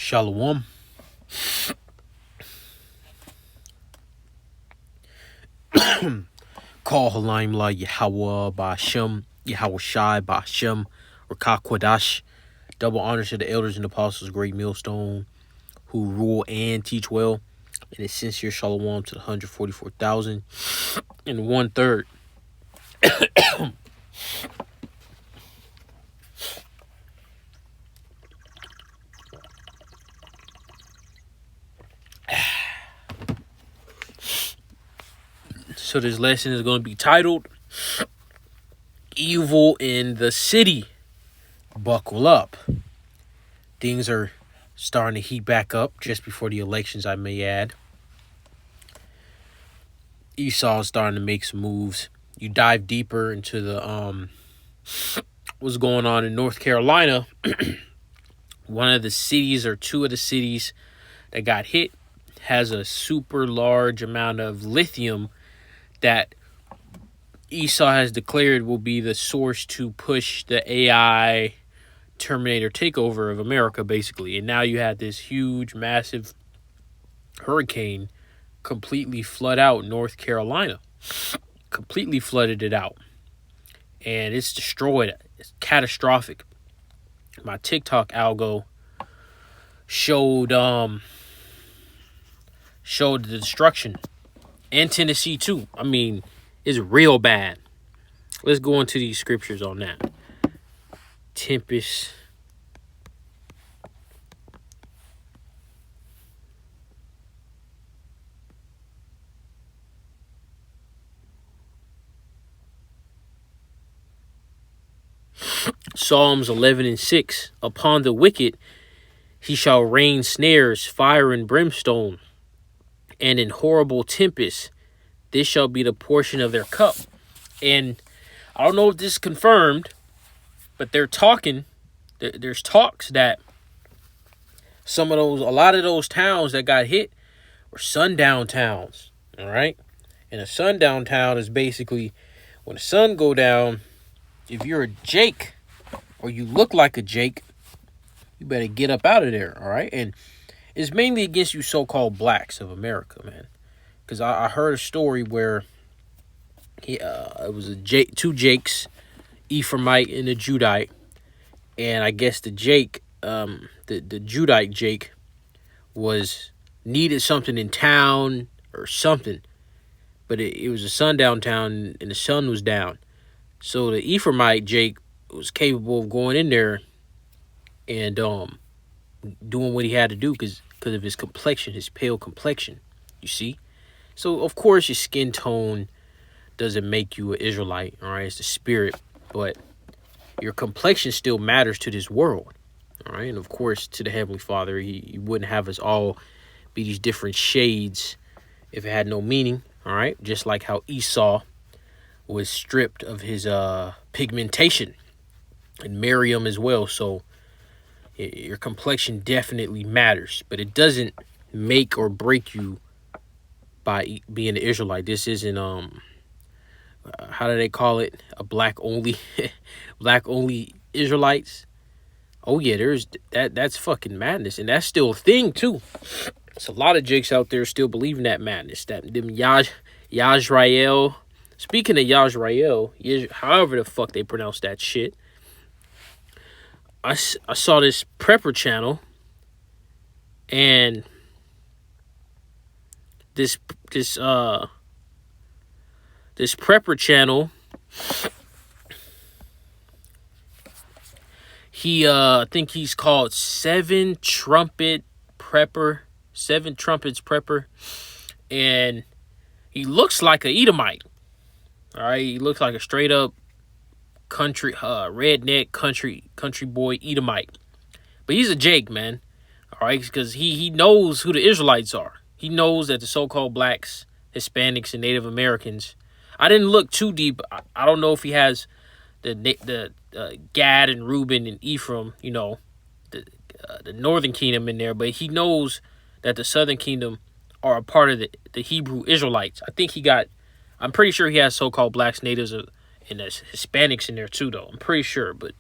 Shalom. Call Halaim La Yahweh Ba'Shem, Yahweh Shai Ba'Shem, Rakah Kwadash. Double honors to the elders and apostles, great millstone, who rule and teach well. And a sincere shalom to the 144,000 and 1/3. So this lesson is going to be titled Evil in the City. Buckle up. Things are starting to heat back up just before the elections, I may add. Esau is starting to make some moves. You dive deeper into the what's going on in North Carolina. One of the cities or two of the cities that got hit has a super large amount of lithium that Esau has declared will be the source to push the AI Terminator takeover of America, basically. And now you had this huge, massive hurricane completely flood out North Carolina. Completely flooded it out. And it's destroyed it. It's catastrophic. My TikTok algo showed the destruction. And Tennessee too. I mean, it's real bad. Let's go into these scriptures on that. Tempest. Psalms 11:6. Upon the wicked he shall rain snares, fire and brimstone, and in horrible tempest this shall be the portion of their cup. And I don't know if this is confirmed, but they're talking. There's talks that a lot of those towns that got hit were sundown towns. All right, and a sundown town is basically when the sun go down. If you're a Jake or you look like a Jake, you better get up out of there. All right, and it's mainly against you so-called blacks of America, man. Because I heard a story where it was two Jakes, Ephraimite and a Judite, and I guess the Jake, the Judite Jake, needed something in town or something, but it was a sundown town and the sun was down, so the Ephraimite Jake was capable of going in there and doing what he had to do because of his complexion, his pale complexion. You see. So, of course, your skin tone doesn't make you an Israelite, all right? It's the spirit, but your complexion still matters to this world, all right? And, of course, to the Heavenly Father, he wouldn't have us all be these different shades if it had no meaning, all right? Just like how Esau was stripped of his pigmentation, and Miriam as well. So, your complexion definitely matters, but it doesn't make or break you by being an Israelite. This isn't how do they call it, a black only Israelites. Oh yeah, there's that's fucking madness, and that's still a thing too. There's a lot of jakes out there still believing that madness, that them Yajrael. Speaking of Yajrael, however the fuck they pronounce that shit, I saw this prepper channel, and this prepper channel, I think he's called Seven Trumpets Prepper, and he looks like a Edomite. All right, he looks like a straight up country redneck country boy Edomite, but he's a Jake, man. All right, because he knows who the Israelites are. He knows that the so-called blacks, Hispanics, and Native Americans. I didn't look too deep. I don't know if he has the Gad and Reuben and Ephraim, you know, the northern kingdom in there, but he knows that the southern kingdom are a part of the Hebrew Israelites. I'm pretty sure he has so-called blacks, natives, and there's Hispanics in there too, though. I'm pretty sure, but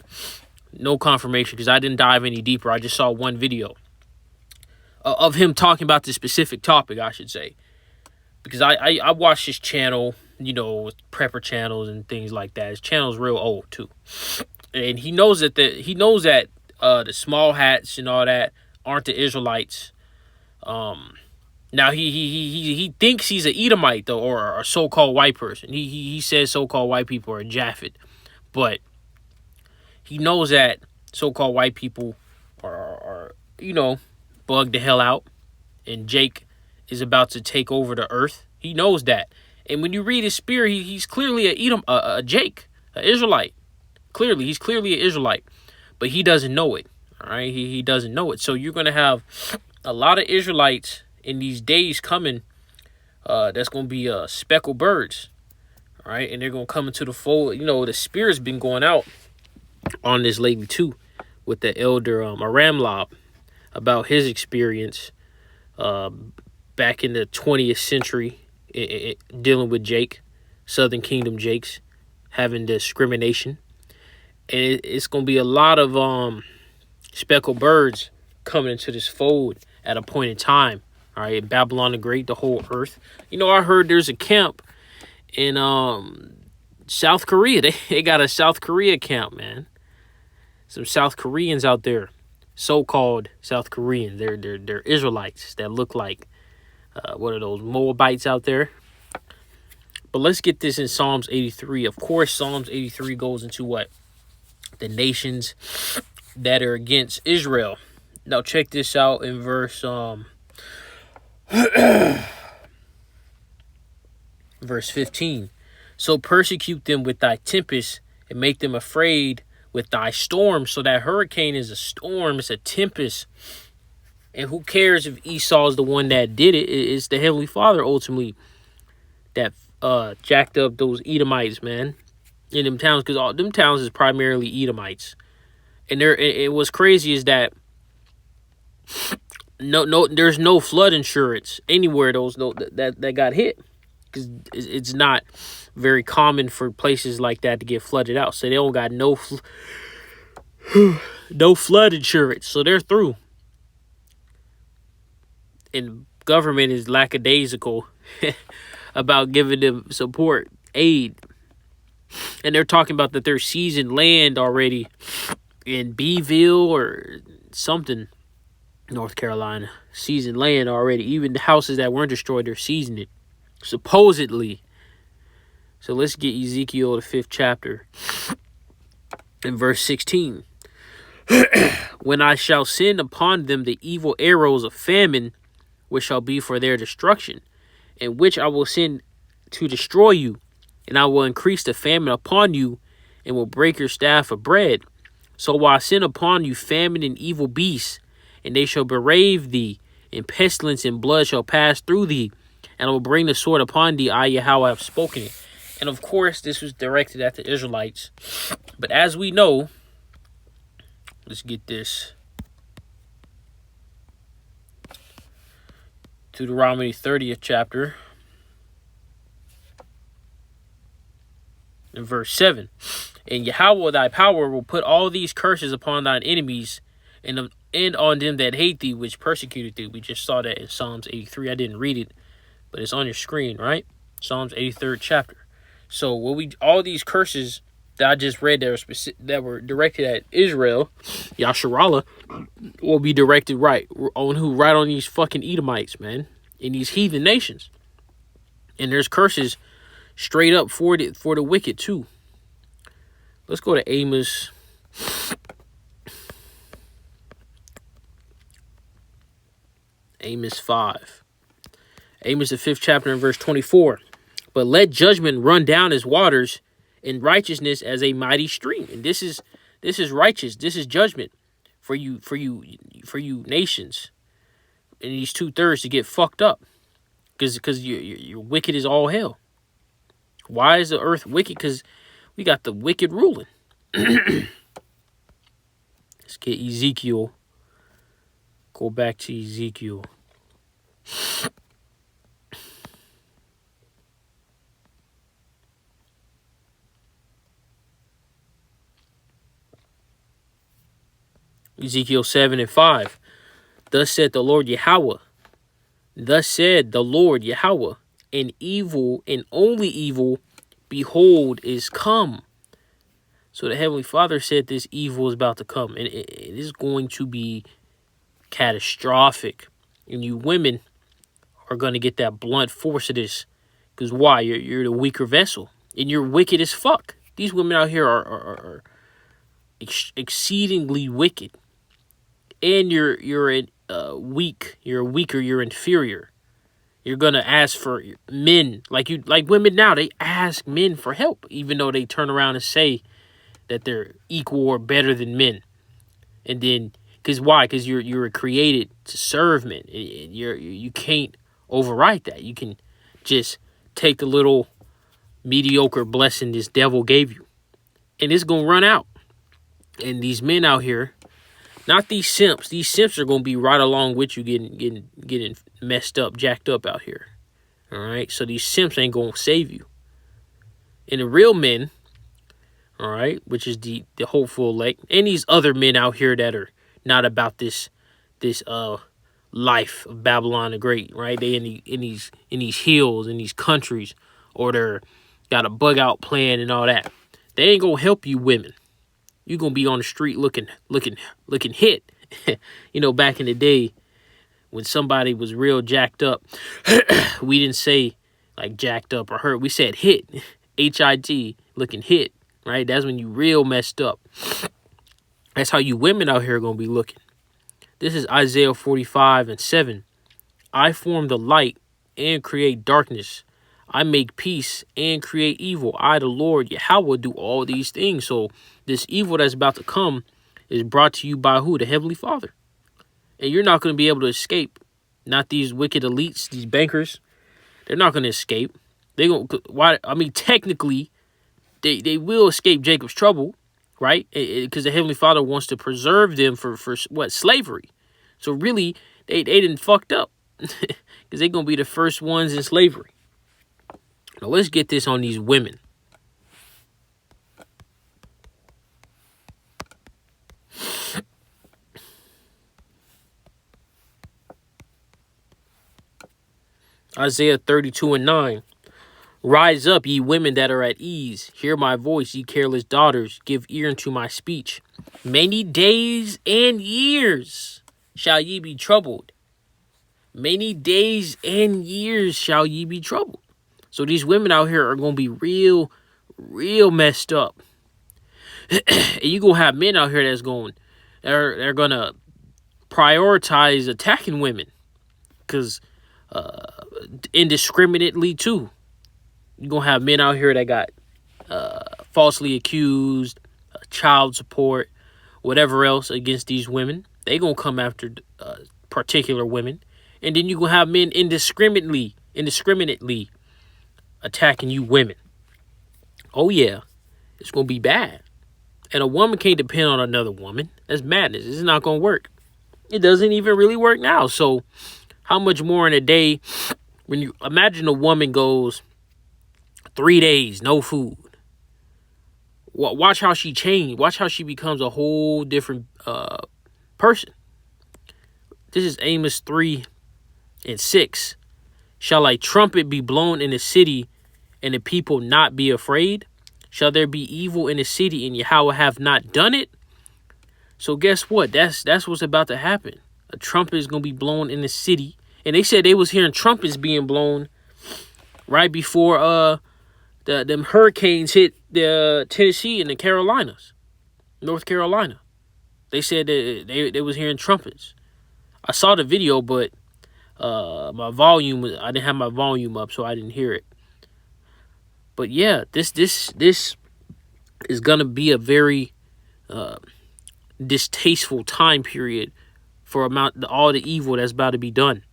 no confirmation because I didn't dive any deeper. I just saw one video. of him talking about this specific topic, I should say, because I watch his channel, prepper channels and things like that. His channel's real old too, and he knows that the small hats and all that aren't the Israelites. Now he thinks he's an Edomite though, or a so-called white person. He says so-called white people are Japhet, but he knows that so-called white people are bugged the hell out, and Jake is about to take over the earth. He knows that, and when you read his spirit, he's clearly a Jake, an Israelite. He's clearly an Israelite, but he doesn't know it. All right, he doesn't know it. So you're gonna have a lot of Israelites in these days coming. That's gonna be speckled birds, all right, and they're gonna come into the fold. The spirit's been going out on this lately too, with the elder Aramlob, about his experience back in the 20th century dealing with Jake, Southern Kingdom Jakes, having discrimination. And it's going to be a lot of speckled birds coming into this fold at a point in time. All right, Babylon the Great, the whole earth. I heard there's a camp in South Korea. They got a South Korea camp, man. Some South Koreans out there, so-called South Koreans. They're Israelites that look like what are those Moabites out there? But let's get this in Psalms 83. Of course, Psalms 83 goes into what? The nations that are against Israel. Now check this out in verse verse 15. So persecute them with thy tempest and make them afraid with thy storm. So that hurricane is a storm, it's a tempest. And who cares if Esau is the one that did it? It's the Heavenly Father ultimately that jacked up those Edomites, man, in them towns, because all them towns is primarily Edomites. And what's crazy is that there's no flood insurance anywhere that got hit, because it's not very common for places like that to get flooded out. So they don't got no flood insurance, so they're through. And government is lackadaisical about giving them support, aid. And they're talking about that they're seizing land already in Beeville or something, North Carolina. Seizing land already. Even the houses that weren't destroyed, they're seizing it, supposedly. So let's get Ezekiel, the 5th chapter, in verse 16. When I shall send upon them the evil arrows of famine, which shall be for their destruction, and which I will send to destroy you, and I will increase the famine upon you, and will break your staff of bread. So will I send upon you famine and evil beasts, and they shall berave thee, and pestilence and blood shall pass through thee, and I will bring the sword upon thee, I Yahweh have spoken it. And of course, this was directed at the Israelites. But as we know, let's get this. Deuteronomy 30th chapter, in verse 7. And Yahweh thy power will put all these curses upon thine enemies, and on them that hate thee, which persecuted thee. We just saw that in Psalms 83. I didn't read it, but it's on your screen, right? Psalms 83rd chapter. So all these curses that I just read that were directed at Israel, Yasharallah, will be directed right on these fucking Edomites, man, in these heathen nations. And there's curses straight up for the wicked too. Let's go to Amos. Amos 5. Amos the 5th chapter in verse 24. But let judgment run down as waters, and righteousness as a mighty stream. And this is righteous. This is judgment for you nations. And these 2/3 to get fucked up, because you're wicked as all hell. Why is the earth wicked? Because we got the wicked ruling. Let's get Ezekiel. Go back to Ezekiel. Ezekiel 7 and 5. Thus said the Lord Yahweh. Thus said the Lord Yahweh. And evil, and only evil, behold, is come. So the Heavenly Father said this evil is about to come. And it is going to be catastrophic. And you women are going to get that blunt force of this. Because why? You're the weaker vessel. And you're wicked as fuck. These women out here are exceedingly wicked. And you're weak. You're weaker. You're inferior. You're gonna ask for men like women now. They ask men for help, even though they turn around and say that they're equal or better than men. And then, because why? Because you're created to serve men. You can't override that. You can just take the little mediocre blessing this devil gave you, and it's gonna run out. And these men out here, not these simps. These simps are gonna be right along with you, getting messed up, jacked up out here. All right. So these simps ain't gonna save you. And the real men, all right, which is the hopeful elect, and these other men out here that are not about this life of Babylon the Great, right? They in these hills, in these countries, or they're got a bug out plan and all that. They ain't gonna help you women. You're gonna be on the street looking hit. Back in the day when somebody was real jacked up, we didn't say like jacked up or hurt. We said hit. H-I-T, looking hit, right? That's when you real messed up. That's how you women out here are gonna be looking. This is Isaiah 45:7. I form the light and create darkness. I make peace and create evil. I, the Lord Yahweh, do all these things. So this evil that's about to come is brought to you by who? The Heavenly Father. And you're not going to be able to escape. Not these wicked elites, these bankers. They're not going to escape. Technically, they will escape Jacob's trouble, right? Because the Heavenly Father wants to preserve them for what? Slavery. So really, they didn't fucked up. Because they're going to be the first ones in slavery. Now let's get this on these women. Isaiah 32:9. Rise up, ye women that are at ease. Hear my voice, ye careless daughters. Give ear unto my speech. Many days and years shall ye be troubled. Many days and years shall ye be troubled. So these women out here are going to be real messed up. And you're going to have men out here they're going to prioritize attacking women. Because indiscriminately too. You're going to have men out here that got falsely accused, child support, whatever else against these women. They going to come after particular women. And then you're going to have men indiscriminately attacking you women. Oh, yeah. It's going to be bad. And a woman can't depend on another woman. That's madness. It's not going to work. It doesn't even really work now. So how much more in a day when you imagine a woman goes 3 days, no food. Watch how she changed. Watch how she becomes a whole different person. This is Amos 3:6. Shall a trumpet be blown in the city and the people not be afraid? Shall there be evil in the city and Yahweh have not done it? So guess what? That's what's about to happen. A trumpet is going to be blown in the city. And they said they was hearing trumpets being blown right before them hurricanes hit the Tennessee and the Carolinas, North Carolina. They said that they was hearing trumpets. I saw the video, but I didn't have my volume up, so I didn't hear it. But yeah, this is gonna be a very distasteful time period for all the evil that's about to be done,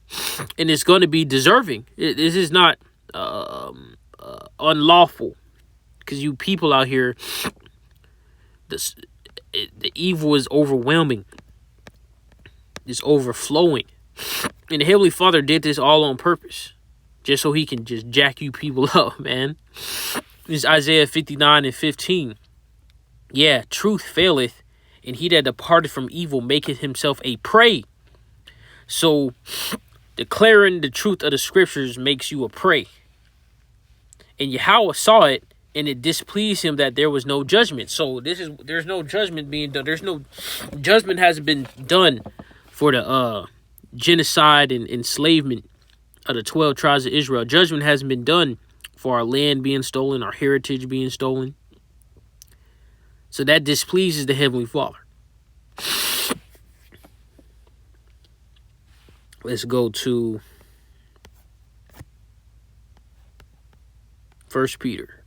and it's going to be deserving. This is not unlawful, because you people out here, the evil is overwhelming. It's overflowing. And the Heavenly Father did this all on purpose, just so he can just jack you people up, man. This is Isaiah 59:15. Yeah, truth faileth, and he that departed from evil maketh himself a prey. So declaring the truth of the scriptures makes you a prey. And Yahweh saw it, and it displeased him that there was no judgment. So there's no judgment being done. There's no judgment hasn't been done for the genocide and enslavement of the 12 tribes of Israel. Judgment hasn't been done for our land being stolen, our heritage being stolen. So that displeases the Heavenly Father. Let's go to 1 Peter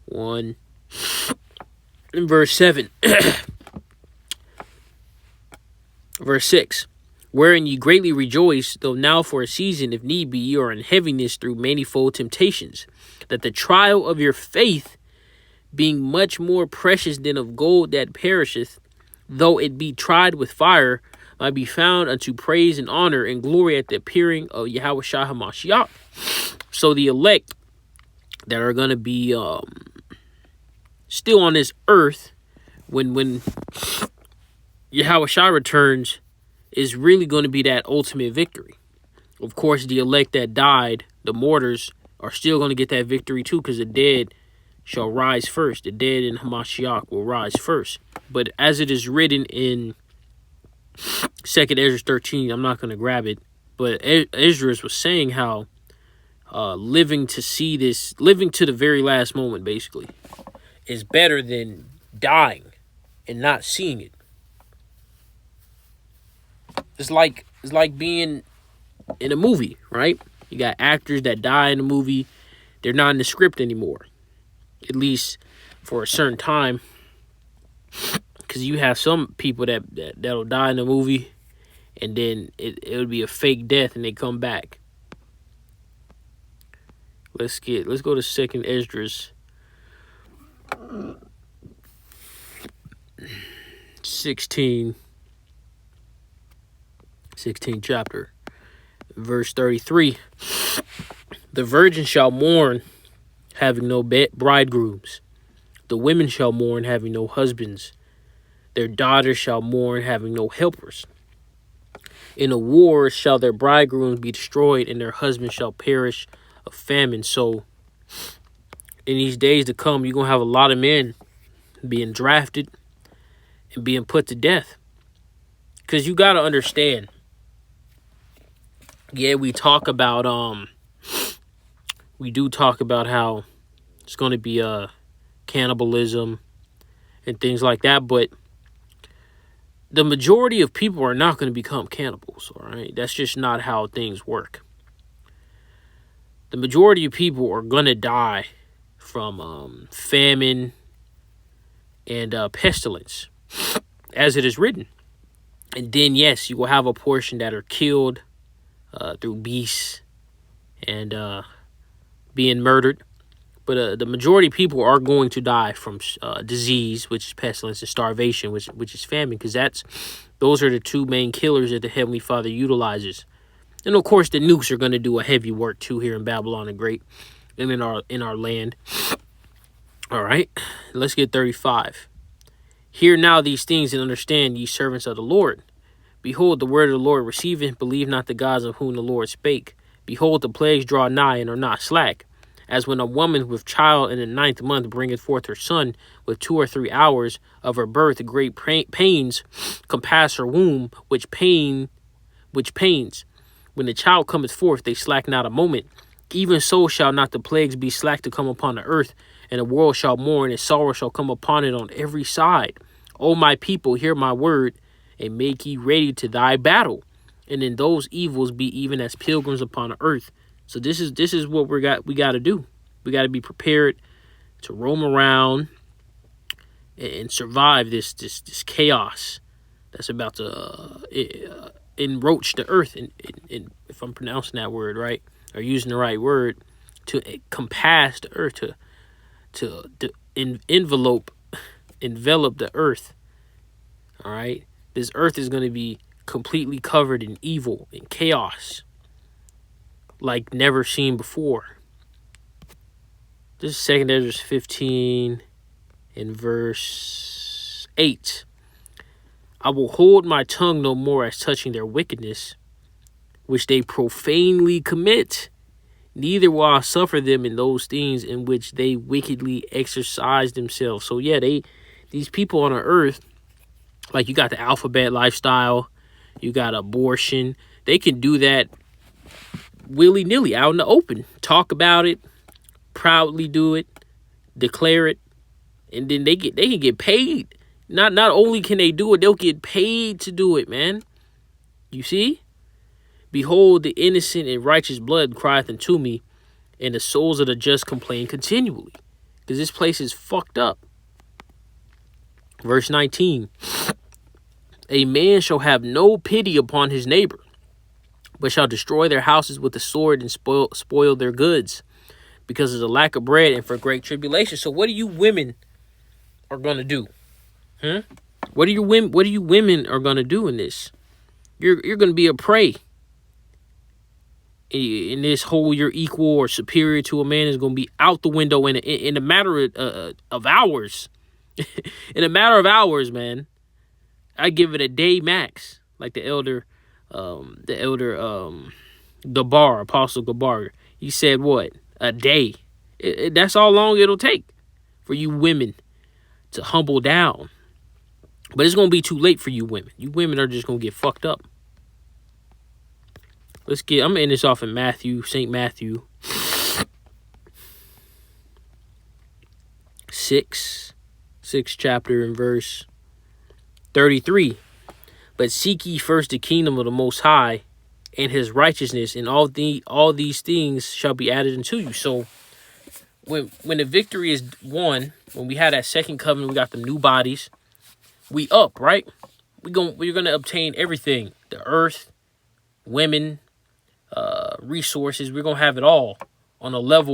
1 and verse 7. Verse 6. Wherein ye greatly rejoice, though now for a season, if need be, ye are in heaviness through manifold temptations, that the trial of your faith, being much more precious than of gold that perisheth, though it be tried with fire, might be found unto praise and honor and glory at the appearing of Yahweh Shah HaMashiach. So the elect that are going to be still on this earth when Yahweh Shah returns is really going to be that ultimate victory. Of course, the elect that died, the martyrs, are still going to get that victory too, because the dead shall rise first. The dead in Hamashiach will rise first. But as it is written in 2nd Ezra 13, I'm not going to grab it, but Ezra was saying how living to the very last moment, basically, is better than dying and not seeing it. It's like being in a movie, right? You got actors that die in the movie. They're not in the script anymore, at least for a certain time. Because you have some people that'll die in the movie, and then it would be a fake death, and they come back. Let's go to 2nd Esdras 16 chapter, verse 33. The virgin shall mourn, having no bridegrooms. The women shall mourn, having no husbands. Their daughters shall mourn, having no helpers. In a war shall their bridegrooms be destroyed, and their husbands shall perish of famine. So in these days to come, you're going to have a lot of men being drafted and being put to death. Because you got to understand, yeah, we do talk about how it's going to be cannibalism and things like that, but the majority of people are not going to become cannibals, all right? That's just not how things work. The majority of people are going to die from famine and pestilence, as it is written. And then, yes, you will have a portion that are killed through beasts and being murdered. But the majority of people are going to die from disease, which is pestilence, and starvation, which is famine, because those are the two main killers that the Heavenly Father utilizes. And of course, the nukes are going to do a heavy work too here in Babylon the Great and in our land. All right, let's get 35. Hear now these things and understand, ye servants of the Lord. Behold, the word of the Lord receiveth, believe not the gods of whom the Lord spake. Behold, the plagues draw nigh and are not slack. As when a woman with child in the 9th month bringeth forth her son, with 2 or 3 hours of her birth, great pains compass her womb, which pains. When the child cometh forth, they slack not a moment. Even so shall not the plagues be slack to come upon the earth, and the world shall mourn, and sorrow shall come upon it on every side. O my people, hear my word, and make ye ready to thy battle. And in those evils be even as pilgrims upon the earth. So this is what we got to do. We got to be prepared to roam around and survive this chaos that's about to enroach the earth. And if I'm pronouncing that word right, or using the right word, to compass the earth, to envelop the earth. All right, this earth is going to be completely covered in evil and chaos like never seen before. This is 2nd Ezra 15 in verse 8. I will hold my tongue no more as touching their wickedness, which they profanely commit. Neither will I suffer them in those things in which they wickedly exercise themselves. So yeah, these people on the earth, like you got the alphabet lifestyle, you got abortion. They can do that willy-nilly out in the open. Talk about it, proudly do it, declare it, and then they can get paid. Not only can they do it, they'll get paid to do it, man. You see? Behold, the innocent and righteous blood crieth unto me, and the souls of the just complain continually. Because this place is fucked up. Verse 19. A man shall have no pity upon his neighbor, but shall destroy their houses with the sword and spoil their goods, because of the lack of bread and for great tribulation. So what do you women are gonna do? What do you women are gonna do in this? You're gonna be a prey. In this whole you're equal or superior to a man is gonna be out the window in a matter of hours. In a matter of hours, man. I give it a day max, like the elder Gabar, Apostle Gabar. He said what? A day. That's how long it'll take for you women to humble down. But it's going to be too late for you women. You women are just going to get fucked up. I'm going to end this off in Matthew, St. Matthew 6th chapter and verse 33. But seek ye first the kingdom of the Most High and his righteousness, and all these things shall be added unto you. So when the victory is won, when we have that second covenant, we got the new bodies, we up, right? We're gonna obtain everything. The earth, women, resources, we're gonna have it all on a level